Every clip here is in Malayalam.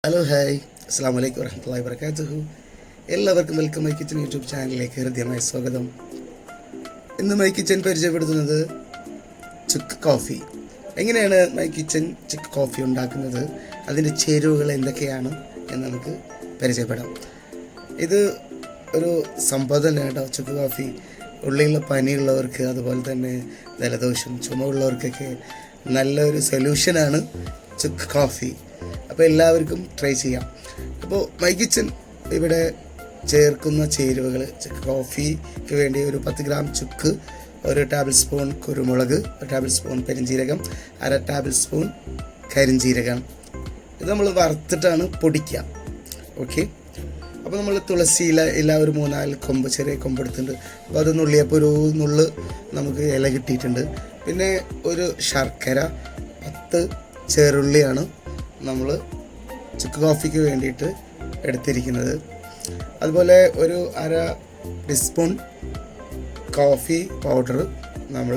ഹലോ ഹായ് അസ്സാം വലൈക്കും വറഹ്മത്തുള്ളാഹി വബറകാതുഹു. എല്ലാവർക്കും വെൽക്കം മൈ കിച്ചൻ യൂട്യൂബ് ചാനലിലേക്ക് ഹൃദ്യമായ സ്വാഗതം. ഇന്ന് മൈ കിച്ചൻ പരിചയപ്പെടുത്തുന്നത് ചുക്ക് കോഫി. എങ്ങനെയാണ് മൈ കിച്ചൻ ചുക്ക് കോഫി ഉണ്ടാക്കുന്നത്, അതിൻ്റെ ചേരുവകൾ എന്തൊക്കെയാണ് എന്ന് നമുക്ക് പരിചയപ്പെടാം. ഇത് ഒരു സംഭവം തന്നെയാണ് കേട്ടോ. ചുക്ക് കോഫി ഉള്ളിലുള്ള പനിയുള്ളവർക്ക്, അതുപോലെ തന്നെ ജലദോഷം ചുമ ഉള്ളവർക്കൊക്കെ നല്ലൊരു സൊല്യൂഷനാണ് ചുക്ക് കോഫി. അപ്പോൾ എല്ലാവർക്കും ട്രൈ ചെയ്യാം. അപ്പോൾ മൈ കിച്ചൻ ഇവിടെ ചേർക്കുന്ന ചേരുവകൾ: ചുക്ക് കോഫിക്ക് വേണ്ടി ഒരു 10 ഗ്രാം ചുക്ക്, 1 ടേബിൾ സ്പൂൺ കുരുമുളക്, 1 ടേബിൾ സ്പൂൺ പെരിഞ്ജീരകം, 1/2 ടേബിൾ സ്പൂൺ കരിഞ്ജീരകം. ഇത് നമ്മൾ വറുത്തിട്ടാണ് പൊടിക്കുക. ഓക്കെ. അപ്പോൾ നമ്മൾ തുളസി ഇല ഒരു 3-4 കൊമ്പ്, ചെറിയ കൊമ്പ് എടുത്തിട്ടുണ്ട്. അപ്പോൾ അത് നുള്ളിയപ്പോൾ ഒരു നുള്ള് നമുക്ക് ഇല കിട്ടിയിട്ടുണ്ട്. പിന്നെ ഒരു ശർക്കര, 10 ചെറുള്ളിയാണ് നമ്മൾ ചുക്ക് കോഫിക്ക് വേണ്ടിയിട്ട് എടുത്തിരിക്കുന്നത്. അതുപോലെ ഒരു 1/2 ടീസ്പൂൺ കോഫി പൗഡർ നമ്മൾ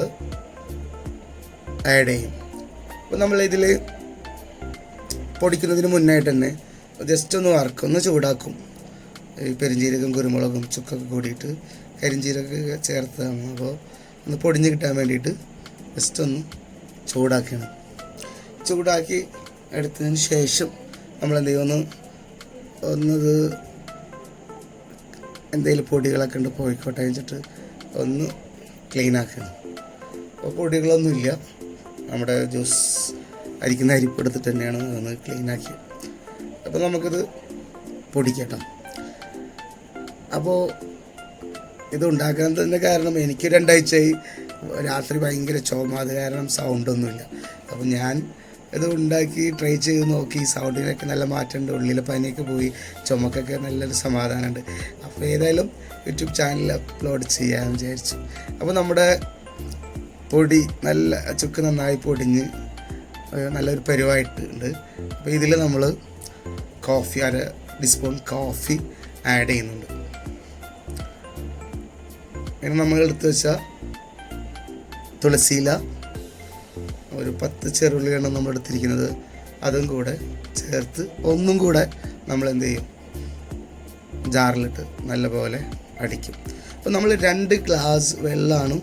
ആഡ് ചെയ്യും. അപ്പോൾ നമ്മളിതിൽ പൊടിക്കുന്നതിന് മുന്നായിട്ട് തന്നെ ജസ്റ്റ് ഒന്ന് വറുക്കൊന്ന് ചൂടാക്കും. ഈ പെരിഞ്ജീരകം കുരുമുളകും ചുക്കൊക്കെ കൂടിയിട്ട് കരിഞ്ജീരകമൊക്കെ ചേർത്താണ്. അപ്പോൾ ഒന്ന് പൊടിഞ്ഞ് കിട്ടാൻ വേണ്ടിയിട്ട് ജസ്റ്റ് ഒന്ന് ചൂടാക്കണം. ചൂടാക്കി എടുത്തതിന് ശേഷം നമ്മൾ എന്ത് ചെയ്യും, ഒന്നത് എന്തെങ്കിലും പൊടികളൊക്കെ ഉണ്ട് പോയിക്കോട്ടെ വെച്ചിട്ട് ഒന്ന് ക്ലീൻ ആക്കണം. അപ്പോൾ പൊടികളൊന്നുമില്ല, നമ്മുടെ ജ്യൂസ് അരിക്കുന്ന അരിപ്പ് എടുത്തിട്ട് തന്നെയാണ് ഒന്ന് ക്ലീനാക്കി. അപ്പോൾ നമുക്കിത് പൊടിക്കട്ടോ. അപ്പോൾ ഇത് ഉണ്ടാക്കാൻ തന്നെ കാരണം എനിക്ക് 2 ആഴ്ചയായി രാത്രി ഭയങ്കര ചുമ, അത് കാരണം സൗണ്ടൊന്നുമില്ല. അപ്പോൾ ഞാൻ ഇത് ഉണ്ടാക്കി ട്രൈ ചെയ്ത് നോക്കി. സൗണ്ടിനൊക്കെ നല്ല മാറ്റമുണ്ട്, ഉള്ളിലെ പനിയൊക്കെ പോയി, ചുമക്കൊക്കെ നല്ലൊരു സമാധാനമുണ്ട്. അപ്പോൾ ഏതായാലും യൂട്യൂബ് ചാനലിൽ അപ്ലോഡ് ചെയ്യാമെന്ന് വിചാരിച്ചു. അപ്പോൾ നമ്മുടെ പൊടി നല്ല ചുക്ക് നന്നായി പൊടിഞ്ഞ് നല്ലൊരു പരുവായിട്ടുണ്ട്. അപ്പോൾ ഇതിൽ നമ്മൾ കോഫി 1/2 ടീസ്പൂൺ കോഫി ആഡ് ചെയ്യുന്നുണ്ട്. പിന്നെ നമ്മൾ എടുത്ത് വെച്ച തുളസിയില ഒരു 10 ചെറുള്ളിയാണ് നമ്മൾ എടുത്തിരിക്കുന്നത്, അതും കൂടെ ചേർത്ത് ഒന്നും കൂടെ നമ്മൾ എന്ത് ചെയ്യും, ജാറിലിട്ട് നല്ലപോലെ അടിക്കും. അപ്പോൾ നമ്മൾ 2 ഗ്ലാസ് വെള്ളമാണ്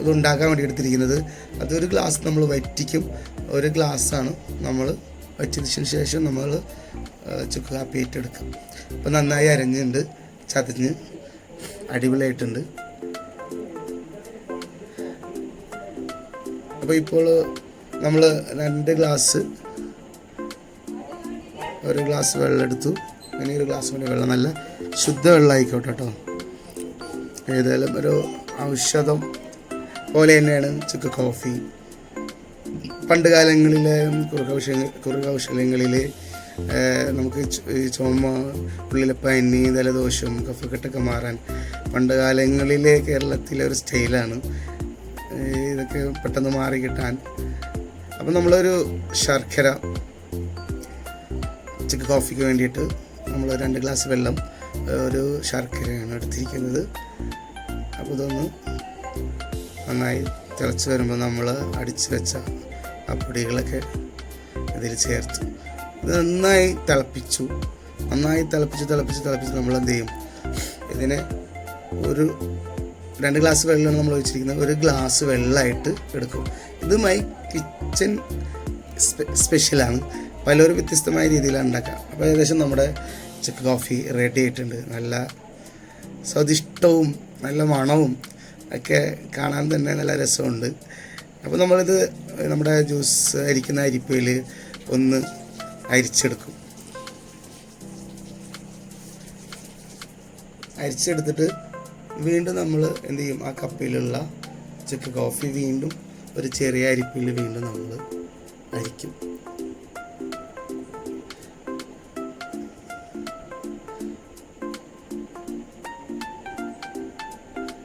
ഇതുണ്ടാക്കാൻ വേണ്ടി എടുത്തിരിക്കുന്നത്. അതൊരു ഗ്ലാസ് നമ്മൾ വറ്റിക്കും, 1 ഗ്ലാസ്സാണ് നമ്മൾ വറ്റിച്ചതിന് ശേഷം നമ്മൾ ചുക്ക് കാപ്പി ഏറ്റെടുക്കും. അപ്പോൾ നന്നായി അരഞ്ഞുണ്ട്, ചതഞ്ഞ് അടിപൊളിയായിട്ടുണ്ട്. അപ്പോൾ ഇപ്പോൾ നമ്മൾ 2 ഗ്ലാസ്, 1 ഗ്ലാസ് വെള്ളം എടുത്തു. ഇനി 1 ഗ്ലാസ് കൂടി വെള്ളം, നല്ല ശുദ്ധ വെള്ളമായിക്കോട്ടെ കേട്ടോ. ഏതായാലും ഒരു ഔഷധം പോലെ തന്നെയാണ് ചുക്ക് കോഫി. പണ്ട് കാലങ്ങളിലെ കുറുകൗശലങ്ങളിൽ നമുക്ക് ചുമ, ഉള്ളിലെ പനി, ജലദോഷം, കഫക്കെട്ടൊക്കെ മാറാൻ പണ്ട് കാലങ്ങളിലെ കേരളത്തിലെ ഒരു സ്റ്റൈലാണ് ഇതൊക്കെ പെട്ടെന്ന് മാറി കിട്ടാൻ. അപ്പം നമ്മളൊരു ശർക്കര, ചുക്ക് കോഫിക്ക് വേണ്ടിയിട്ട് നമ്മൾ 2 ഗ്ലാസ് വെള്ളം, ഒരു ശർക്കരയാണ് എടുത്തിരിക്കുന്നത്. അപ്പോൾ ഇതൊന്ന് നന്നായി തിളച്ച് വരുമ്പോൾ നമ്മൾ അടിച്ച് വെച്ച ആ പൊടികളൊക്കെ ഇതിൽ ചേർത്ത് നന്നായി തിളപ്പിച്ച് നമ്മൾ എന്ത് ചെയ്യും, ഇതിനെ ഒരു 2 ഗ്ലാസ് വെള്ളമാണ് നമ്മൾ ഒഴിച്ചിരിക്കുന്നത്, 1 ഗ്ലാസ് വെള്ളമായിട്ട് എടുക്കും. ഇത് മൈ കിച്ചൻ സ്പെഷ്യലാണ്. പലരും വ്യത്യസ്തമായ രീതിയിലാണ് ഉണ്ടാക്കുക. അപ്പോൾ ഏകദേശം നമ്മുടെ ചുക്ക് കോഫി റെഡി ആയിട്ടുണ്ട്. നല്ല സ്വാദിഷ്ടവും നല്ല മണവും ഒക്കെ കാണാൻ തന്നെ നല്ല രസമുണ്ട്. അപ്പോൾ നമ്മളിത് നമ്മുടെ ജ്യൂസ് അരിക്കുന്ന അരിപ്പയിൽ ഒന്ന് അരിച്ചെടുക്കും. അരിച്ചെടുത്തിട്ട് വീണ്ടും നമ്മൾ എന്ത് ചെയ്യും, ആ കപ്പിലുള്ള ചുക്ക് കോഫി വീണ്ടും ഒരു ചെറിയ അരിപ്പിൽ വീണ്ടും നമ്മൾ അരിക്കും.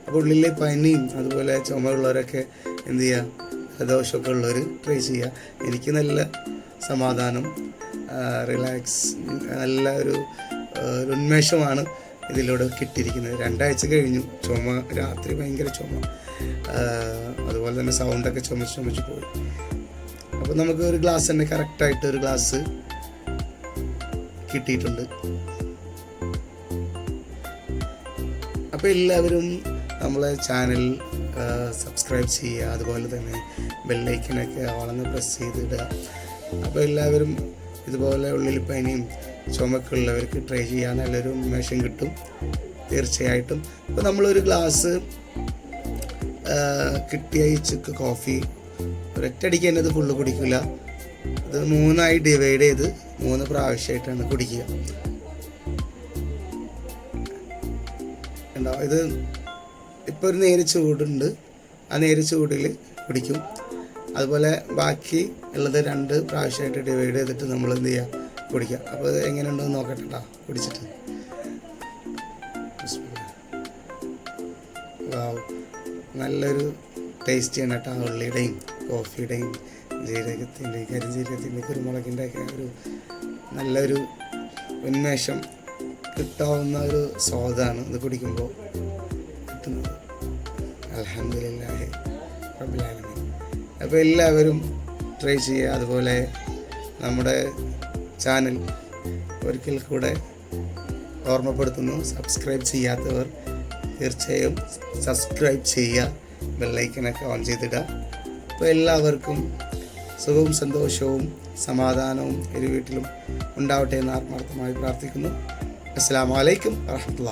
അപ്പോൾ ഉള്ളിലെ പനിയും അതുപോലെ ചുമയുള്ളവരൊക്കെ എന്ത് ചെയ്യുക, ദോഷമൊക്കെ ഉള്ളവർ ട്രൈ ചെയ്യുക. എനിക്ക് നല്ല സമാധാനം, റിലാക്സ്, നല്ല ഒരു ഉന്മേഷമാണ് ഇതിലൂടെ കിട്ടിയിരിക്കുന്നത്. 2 ആഴ്ച കഴിഞ്ഞു. ചുമ, രാത്രി ഭയങ്കര ചുമ, അതുപോലെ തന്നെ സൗണ്ടൊക്കെ ചുമച്ച് പോയി. അപ്പോൾ നമുക്ക് ഒരു ഗ്ലാസ് തന്നെ കറക്റ്റായിട്ട് 1 ഗ്ലാസ് കിട്ടിയിട്ടുണ്ട്. അപ്പോൾ എല്ലാവരും നമ്മളെ ചാനൽ സബ്സ്ക്രൈബ് ചെയ്യുക, അതുപോലെ തന്നെ ബെല്ലൈക്കനൊക്കെ വളർന്ന് പ്രസ് ചെയ്തിടുക. അപ്പോൾ എല്ലാവരും ഇതുപോലെ ഉള്ളിൽ പനിയും ചുമയൊക്കെ ഉള്ളവർക്ക് ട്രൈ ചെയ്യാൻ നല്ലൊരു ഉന്മേഷം കിട്ടും തീർച്ചയായിട്ടും. ഇപ്പോൾ നമ്മളൊരു ഗ്ലാസ് കിട്ടിയ ഈ ചുക്ക് കോഫി ഒരൊറ്റയടിക്ക് തന്നെ ഇത് ഫുള്ള് കുടിക്കില്ല. ഇത് 3 ഡിവൈഡ് ചെയ്ത് 3 പ്രാവശ്യമായിട്ടാണ് കുടിക്കുക. ഉണ്ടാവും ഇത് ഇപ്പോൾ ഒരു നേര് ചൂടുണ്ട്, ആ നേര് ചൂടിൽ കുടിക്കും. അതുപോലെ ബാക്കി ഉള്ളത് 2 പ്രാവശ്യമായിട്ട് ഡിവൈഡ് ചെയ്തിട്ട് നമ്മൾ എന്ത് ചെയ്യുക, കുടിക്കുക. അപ്പോൾ ഇത് എങ്ങനെയുണ്ടെന്ന് നോക്കട്ടെ കേട്ടോ കുടിച്ചിട്ട്. നല്ലൊരു ടേസ്റ്റിയാണ് കേട്ടോ. ഉള്ളിയുടെയും കോഫിയുടെയും ജീരകത്തിൻ്റെ കരിഞ്ജീരകത്തിൻ്റെ കുരുമുളകിൻ്റെ ഒക്കെ ഒരു നല്ലൊരു ഉന്മേഷം കിട്ടാവുന്ന ഒരു സ്വാദാണ് ഇത് കുടിക്കുമ്പോൾ കിട്ടുന്നത്. അൽഹംദുലില്ലാഹി റബ്ബിൽ ആലമീൻ. അപ്പോൾ എല്ലാവരും ട്രൈ ചെയ്യുക. അതുപോലെ നമ്മുടെ ചാനൽ ഒരിക്കൽ കൂടെ ഓർമ്മപ്പെടുത്തുന്നു, സബ്സ്ക്രൈബ് ചെയ്യാത്തവർ തീർച്ചയായും സബ്സ്ക്രൈബ് ചെയ്യുക, ബെല്ലൈക്കനൊക്കെ ഓൺ ചെയ്തിടുക. അപ്പോൾ എല്ലാവർക്കും സുഖവും സന്തോഷവും സമാധാനവും ഇരു വീട്ടിലും ഉണ്ടാവട്ടെ എന്ന് ആത്മാർത്ഥമായി പ്രാർത്ഥിക്കുന്നു. അസ്സലാമു അലൈക്കും വറഹ്മത്തുള്ളാഹി.